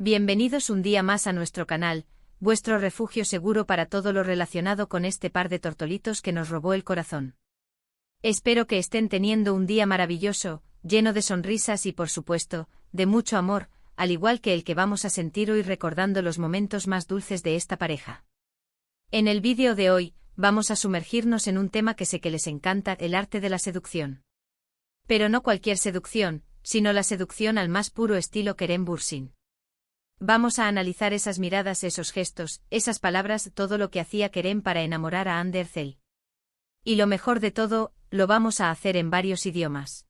Bienvenidos un día más a nuestro canal, vuestro refugio seguro para todo lo relacionado con este par de tortolitos que nos robó el corazón. Espero que estén teniendo un día maravilloso, lleno de sonrisas y por supuesto, de mucho amor, al igual que el que vamos a sentir hoy recordando los momentos más dulces de esta pareja. En el vídeo de hoy, vamos a sumergirnos en un tema que sé que les encanta, el arte de la seducción. Pero no cualquier seducción, sino la seducción al más puro estilo Kerem Bürsin. Vamos a analizar esas miradas, esos gestos, esas palabras, todo lo que hacía Kerem para enamorar a Hande Erçel. Y lo mejor de todo, lo vamos a hacer en varios idiomas.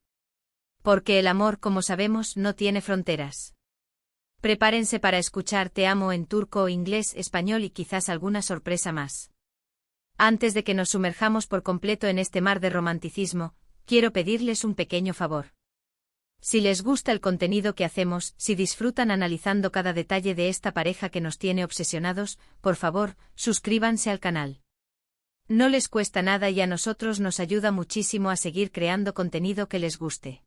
Porque el amor, como sabemos, no tiene fronteras. Prepárense para escuchar Te amo en turco, inglés, español y quizás alguna sorpresa más. Antes de que nos sumerjamos por completo en este mar de romanticismo, quiero pedirles un pequeño favor. Si les gusta el contenido que hacemos, si disfrutan analizando cada detalle de esta pareja que nos tiene obsesionados, por favor, suscríbanse al canal. No les cuesta nada y a nosotros nos ayuda muchísimo a seguir creando contenido que les guste.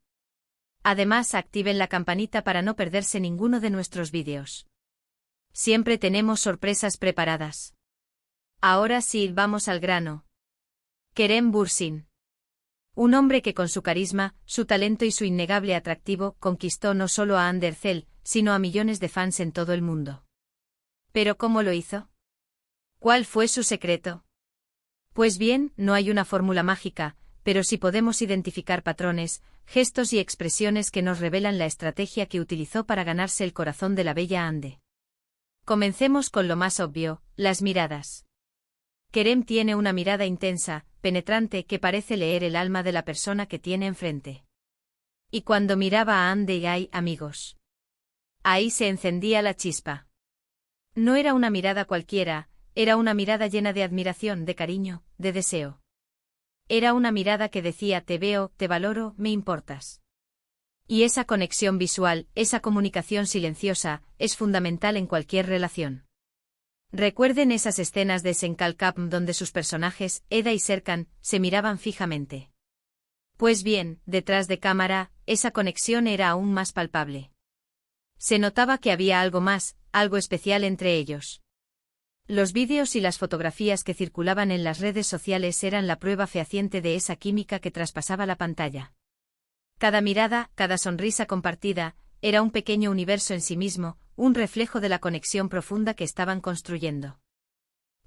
Además, activen la campanita para no perderse ninguno de nuestros vídeos. Siempre tenemos sorpresas preparadas. Ahora sí, vamos al grano. Kerem Bürsin. Un hombre que con su carisma, su talento y su innegable atractivo conquistó no solo a Hande Erçel, sino a millones de fans en todo el mundo. ¿Pero cómo lo hizo? ¿Cuál fue su secreto? Pues bien, no hay una fórmula mágica, pero sí podemos identificar patrones, gestos y expresiones que nos revelan la estrategia que utilizó para ganarse el corazón de la bella Hande. Comencemos con lo más obvio, las miradas. Kerem tiene una mirada intensa, penetrante, que parece leer el alma de la persona que tiene enfrente. Y cuando miraba a Hande y ay, amigos. Ahí se encendía la chispa. No era una mirada cualquiera, era una mirada llena de admiración, de cariño, de deseo. Era una mirada que decía te veo, te valoro, me importas. Y esa conexión visual, esa comunicación silenciosa, es fundamental en cualquier relación. Recuerden esas escenas de Senkalkam donde sus personajes, Eda y Serkan, se miraban fijamente. Pues bien, detrás de cámara, esa conexión era aún más palpable. Se notaba que había algo más, algo especial entre ellos. Los vídeos y las fotografías que circulaban en las redes sociales eran la prueba fehaciente de esa química que traspasaba la pantalla. Cada mirada, cada sonrisa compartida, era un pequeño universo en sí mismo, un reflejo de la conexión profunda que estaban construyendo.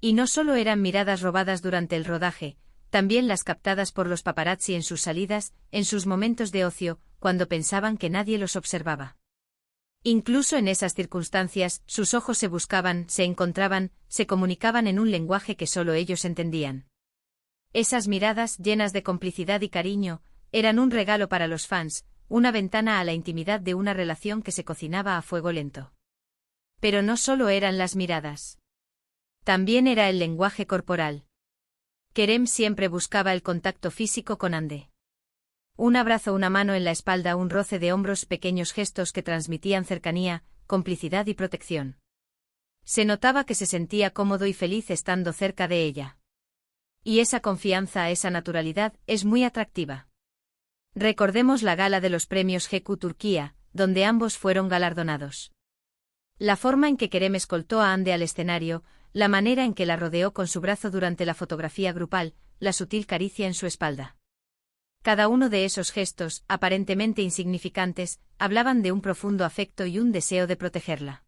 Y no solo eran miradas robadas durante el rodaje, también las captadas por los paparazzi en sus salidas, en sus momentos de ocio, cuando pensaban que nadie los observaba. Incluso en esas circunstancias, sus ojos se buscaban, se encontraban, se comunicaban en un lenguaje que solo ellos entendían. Esas miradas, llenas de complicidad y cariño, eran un regalo para los fans, una ventana a la intimidad de una relación que se cocinaba a fuego lento. Pero no solo eran las miradas. También era el lenguaje corporal. Kerem siempre buscaba el contacto físico con Hande. Un abrazo, una mano en la espalda, un roce de hombros, pequeños gestos que transmitían cercanía, complicidad y protección. Se notaba que se sentía cómodo y feliz estando cerca de ella. Y esa confianza, esa naturalidad, es muy atractiva. Recordemos la gala de los premios GQ Turquía, donde ambos fueron galardonados. La forma en que Kerem escoltó a Hande al escenario, la manera en que la rodeó con su brazo durante la fotografía grupal, la sutil caricia en su espalda. Cada uno de esos gestos, aparentemente insignificantes, hablaban de un profundo afecto y un deseo de protegerla.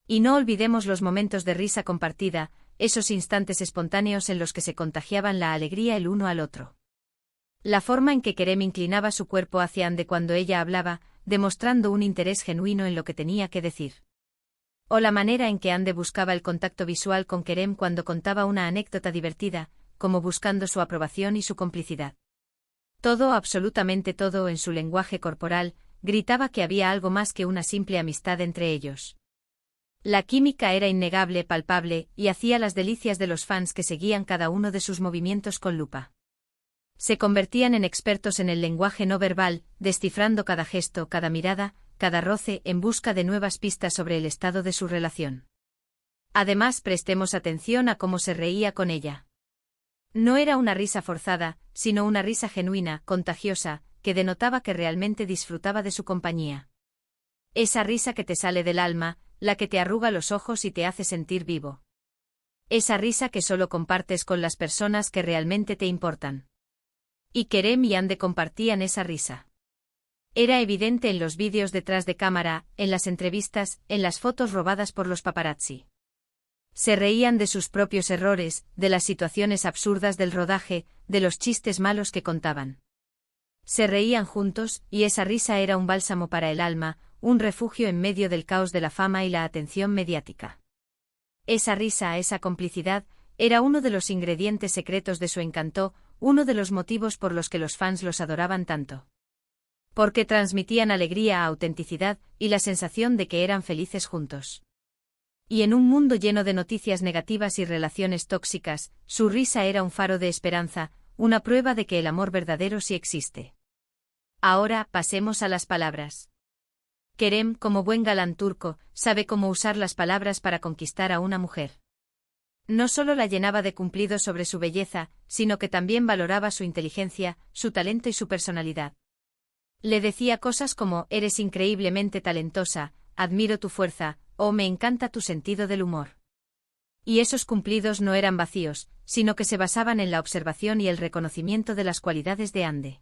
Y no olvidemos los momentos de risa compartida, esos instantes espontáneos en los que se contagiaban la alegría el uno al otro. La forma en que Kerem inclinaba su cuerpo hacia Hande cuando ella hablaba, demostrando un interés genuino en lo que tenía que decir. O la manera en que Hande buscaba el contacto visual con Kerem cuando contaba una anécdota divertida, como buscando su aprobación y su complicidad. Todo, absolutamente todo en su lenguaje corporal, gritaba que había algo más que una simple amistad entre ellos. La química era innegable, palpable, y hacía las delicias de los fans que seguían cada uno de sus movimientos con lupa. Se convertían en expertos en el lenguaje no verbal, descifrando cada gesto, cada mirada, cada roce en busca de nuevas pistas sobre el estado de su relación. Además, prestemos atención a cómo se reía con ella. No era una risa forzada, sino una risa genuina, contagiosa, que denotaba que realmente disfrutaba de su compañía. Esa risa que te sale del alma, la que te arruga los ojos y te hace sentir vivo. Esa risa que solo compartes con las personas que realmente te importan. Y Kerem y Hande compartían esa risa. Era evidente en los vídeos detrás de cámara, en las entrevistas, en las fotos robadas por los paparazzi. Se reían de sus propios errores, de las situaciones absurdas del rodaje, de los chistes malos que contaban. Se reían juntos, y esa risa era un bálsamo para el alma, un refugio en medio del caos de la fama y la atención mediática. Esa risa, esa complicidad, era uno de los ingredientes secretos de su encanto, uno de los motivos por los que los fans los adoraban tanto. Porque transmitían alegría, autenticidad, y la sensación de que eran felices juntos. Y en un mundo lleno de noticias negativas y relaciones tóxicas, su risa era un faro de esperanza, una prueba de que el amor verdadero sí existe. Ahora, pasemos a las palabras. Kerem, como buen galán turco, sabe cómo usar las palabras para conquistar a una mujer. No solo la llenaba de cumplidos sobre su belleza, sino que también valoraba su inteligencia, su talento y su personalidad. Le decía cosas como, eres increíblemente talentosa, admiro tu fuerza, o me encanta tu sentido del humor. Y esos cumplidos no eran vacíos, sino que se basaban en la observación y el reconocimiento de las cualidades de Hande.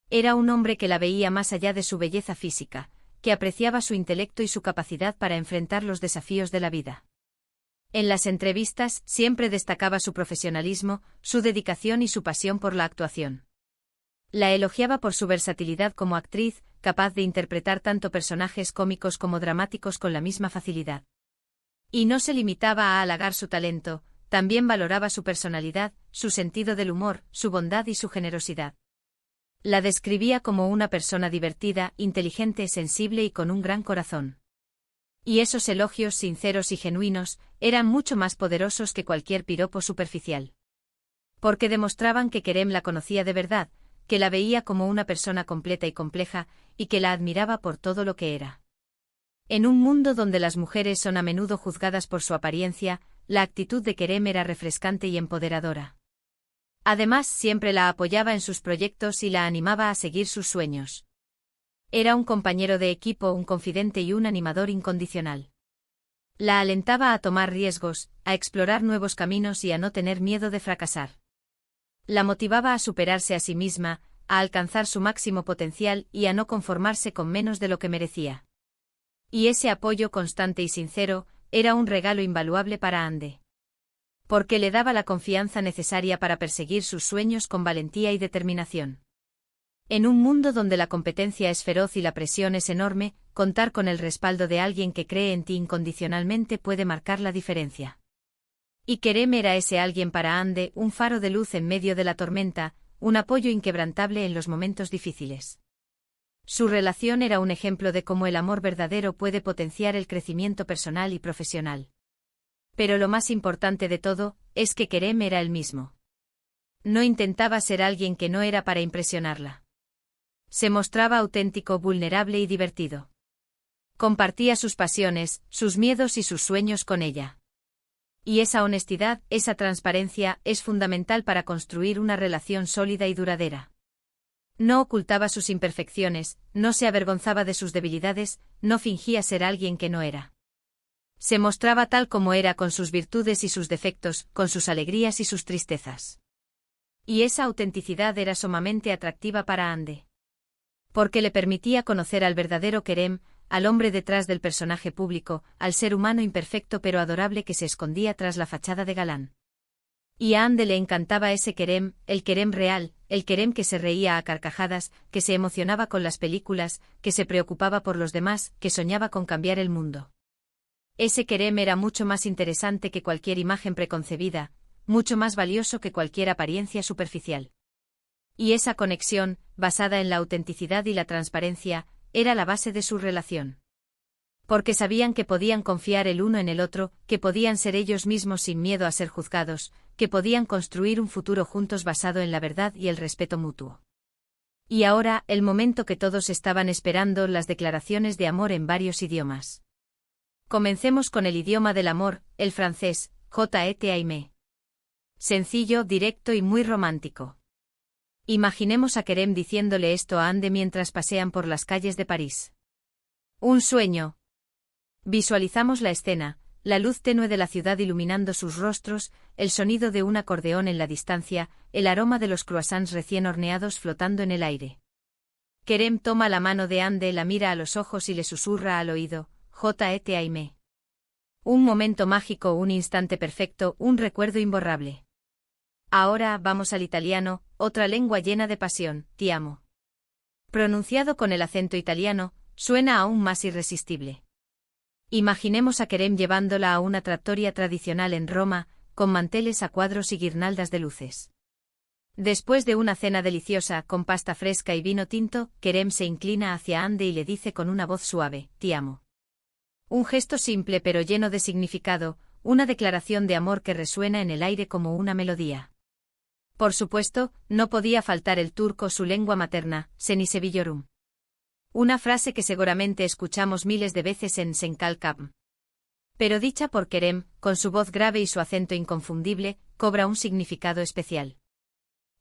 Era un hombre que la veía más allá de su belleza física, que apreciaba su intelecto y su capacidad para enfrentar los desafíos de la vida. En las entrevistas siempre destacaba su profesionalismo, su dedicación y su pasión por la actuación. La elogiaba por su versatilidad como actriz, capaz de interpretar tanto personajes cómicos como dramáticos con la misma facilidad. Y no se limitaba a halagar su talento, también valoraba su personalidad, su sentido del humor, su bondad y su generosidad. La describía como una persona divertida, inteligente, sensible y con un gran corazón. Y esos elogios sinceros y genuinos eran mucho más poderosos que cualquier piropo superficial. Porque demostraban que Kerem la conocía de verdad, que la veía como una persona completa y compleja, y que la admiraba por todo lo que era. En un mundo donde las mujeres son a menudo juzgadas por su apariencia, la actitud de Kerem era refrescante y empoderadora. Además, siempre la apoyaba en sus proyectos y la animaba a seguir sus sueños. Era un compañero de equipo, un confidente y un animador incondicional. La alentaba a tomar riesgos, a explorar nuevos caminos y a no tener miedo de fracasar. La motivaba a superarse a sí misma, a alcanzar su máximo potencial y a no conformarse con menos de lo que merecía. Y ese apoyo constante y sincero era un regalo invaluable para Hande. Porque le daba la confianza necesaria para perseguir sus sueños con valentía y determinación. En un mundo donde la competencia es feroz y la presión es enorme, contar con el respaldo de alguien que cree en ti incondicionalmente puede marcar la diferencia. Y Kerem era ese alguien para Hande, un faro de luz en medio de la tormenta, un apoyo inquebrantable en los momentos difíciles. Su relación era un ejemplo de cómo el amor verdadero puede potenciar el crecimiento personal y profesional. Pero lo más importante de todo, es que Kerem era él mismo. No intentaba ser alguien que no era para impresionarla. Se mostraba auténtico, vulnerable y divertido. Compartía sus pasiones, sus miedos y sus sueños con ella. Y esa honestidad, esa transparencia, es fundamental para construir una relación sólida y duradera. No ocultaba sus imperfecciones, no se avergonzaba de sus debilidades, no fingía ser alguien que no era. Se mostraba tal como era con sus virtudes y sus defectos, con sus alegrías y sus tristezas. Y esa autenticidad era sumamente atractiva para Hande. Porque le permitía conocer al verdadero Kerem, al hombre detrás del personaje público, al ser humano imperfecto pero adorable que se escondía tras la fachada de galán. Y a Hande le encantaba ese Kerem, el Kerem real, el Kerem que se reía a carcajadas, que se emocionaba con las películas, que se preocupaba por los demás, que soñaba con cambiar el mundo. Ese Kerem era mucho más interesante que cualquier imagen preconcebida, mucho más valioso que cualquier apariencia superficial. Y esa conexión, basada en la autenticidad y la transparencia, era la base de su relación. Porque sabían que podían confiar el uno en el otro, que podían ser ellos mismos sin miedo a ser juzgados, que podían construir un futuro juntos basado en la verdad y el respeto mutuo. Y ahora, el momento que todos estaban esperando, las declaraciones de amor en varios idiomas. Comencemos con el idioma del amor, el francés, J.E.T.A.I.M.E. Sencillo, directo y muy romántico. Imaginemos a Kerem diciéndole esto a Hande mientras pasean por las calles de París. Un sueño. Visualizamos la escena, la luz tenue de la ciudad iluminando sus rostros, el sonido de un acordeón en la distancia, el aroma de los croissants recién horneados flotando en el aire. Kerem toma la mano de Ande, la mira a los ojos y le susurra al oído, J.E.T. Aime. Un momento mágico, un instante perfecto, un recuerdo imborrable. Ahora vamos al italiano, otra lengua llena de pasión, ti amo. Pronunciado con el acento italiano, suena aún más irresistible. Imaginemos a Kerem llevándola a una trattoria tradicional en Roma, con manteles a cuadros y guirnaldas de luces. Después de una cena deliciosa con pasta fresca y vino tinto, Kerem se inclina hacia Ande y le dice con una voz suave, ti amo. Un gesto simple pero lleno de significado, una declaración de amor que resuena en el aire como una melodía. Por supuesto, no podía faltar el turco, su lengua materna, Seni seviyorum. Una frase que seguramente escuchamos miles de veces en Senkalkam. Pero dicha por Kerem, con su voz grave y su acento inconfundible, cobra un significado especial.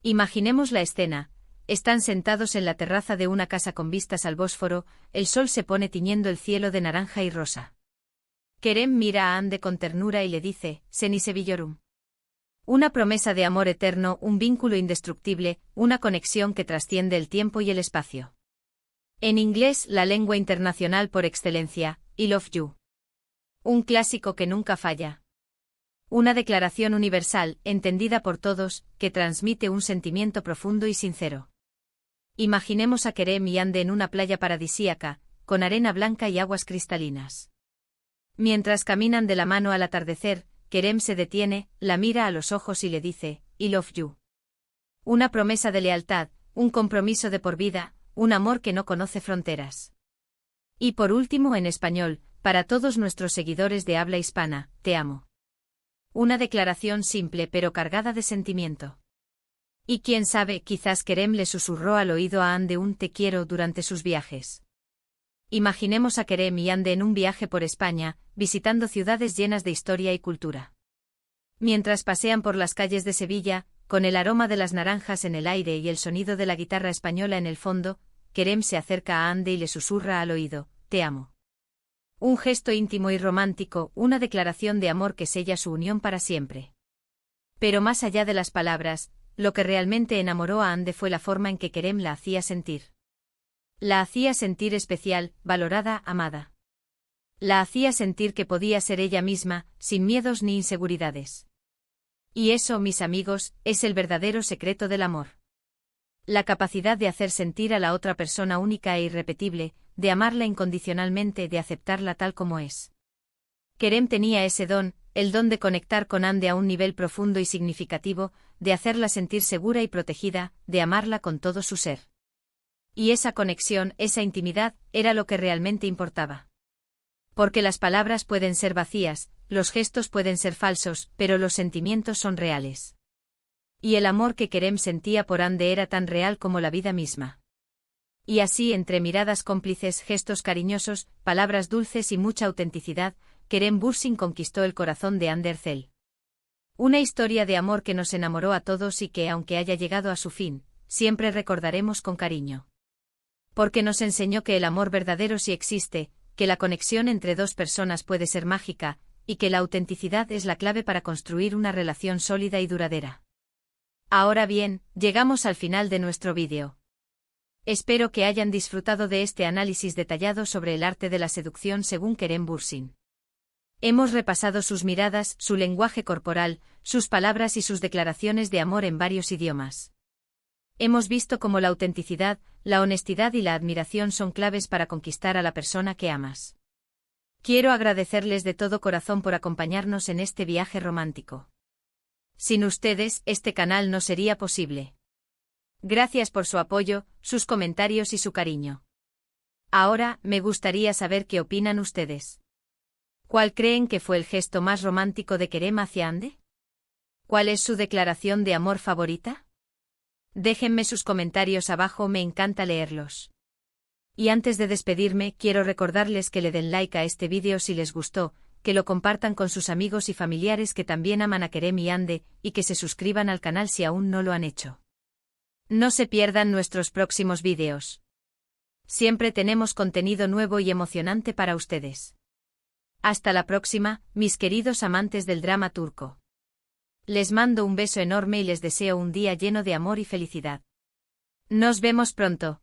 Imaginemos la escena. Están sentados en la terraza de una casa con vistas al Bósforo, el sol se pone tiñendo el cielo de naranja y rosa. Kerem mira a Ande con ternura y le dice, Seni seviyorum. Una promesa de amor eterno, un vínculo indestructible, una conexión que trasciende el tiempo y el espacio. En inglés, la lengua internacional por excelencia, I love you. Un clásico que nunca falla. Una declaración universal, entendida por todos, que transmite un sentimiento profundo y sincero. Imaginemos a Kerem y Ande en una playa paradisíaca, con arena blanca y aguas cristalinas. Mientras caminan de la mano al atardecer, Kerem se detiene, la mira a los ojos y le dice, I love you. Una promesa de lealtad, un compromiso de por vida, un amor que no conoce fronteras. Y por último en español, para todos nuestros seguidores de habla hispana, te amo. Una declaración simple pero cargada de sentimiento. Y quién sabe, quizás Kerem le susurró al oído a Ande un te quiero durante sus viajes. Imaginemos a Kerem y Ande en un viaje por España, visitando ciudades llenas de historia y cultura. Mientras pasean por las calles de Sevilla, con el aroma de las naranjas en el aire y el sonido de la guitarra española en el fondo, Kerem se acerca a Ande y le susurra al oído, te amo. Un gesto íntimo y romántico, una declaración de amor que sella su unión para siempre. Pero más allá de las palabras, lo que realmente enamoró a Ande fue la forma en que Kerem la hacía sentir. La hacía sentir especial, valorada, amada. La hacía sentir que podía ser ella misma, sin miedos ni inseguridades. Y eso, mis amigos, es el verdadero secreto del amor. La capacidad de hacer sentir a la otra persona única e irrepetible, de amarla incondicionalmente, de aceptarla tal como es. Kerem tenía ese don, el don de conectar con Ande a un nivel profundo y significativo, de hacerla sentir segura y protegida, de amarla con todo su ser. Y esa conexión, esa intimidad, era lo que realmente importaba. Porque las palabras pueden ser vacías, los gestos pueden ser falsos, pero los sentimientos son reales. Y el amor que Kerem sentía por Ande era tan real como la vida misma. Y así, entre miradas cómplices, gestos cariñosos, palabras dulces y mucha autenticidad, Kerem Bürsin conquistó el corazón de Ande Erçel. Una historia de amor que nos enamoró a todos y que, aunque haya llegado a su fin, siempre recordaremos con cariño. Porque nos enseñó que el amor verdadero sí existe, que la conexión entre dos personas puede ser mágica, y que la autenticidad es la clave para construir una relación sólida y duradera. Ahora bien, llegamos al final de nuestro vídeo. Espero que hayan disfrutado de este análisis detallado sobre el arte de la seducción según Kerem Bürsin. Hemos repasado sus miradas, su lenguaje corporal, sus palabras y sus declaraciones de amor en varios idiomas. Hemos visto cómo la autenticidad, la honestidad y la admiración son claves para conquistar a la persona que amas. Quiero agradecerles de todo corazón por acompañarnos en este viaje romántico. Sin ustedes, este canal no sería posible. Gracias por su apoyo, sus comentarios y su cariño. Ahora, me gustaría saber qué opinan ustedes. ¿Cuál creen que fue el gesto más romántico de Kerem hacia Ande? ¿Cuál es su declaración de amor favorita? Déjenme sus comentarios abajo, me encanta leerlos. Y antes de despedirme, quiero recordarles que le den like a este vídeo si les gustó, que lo compartan con sus amigos y familiares que también aman a Kerem y Ande, y que se suscriban al canal si aún no lo han hecho. No se pierdan nuestros próximos vídeos. Siempre tenemos contenido nuevo y emocionante para ustedes. Hasta la próxima, mis queridos amantes del drama turco. Les mando un beso enorme y les deseo un día lleno de amor y felicidad. Nos vemos pronto.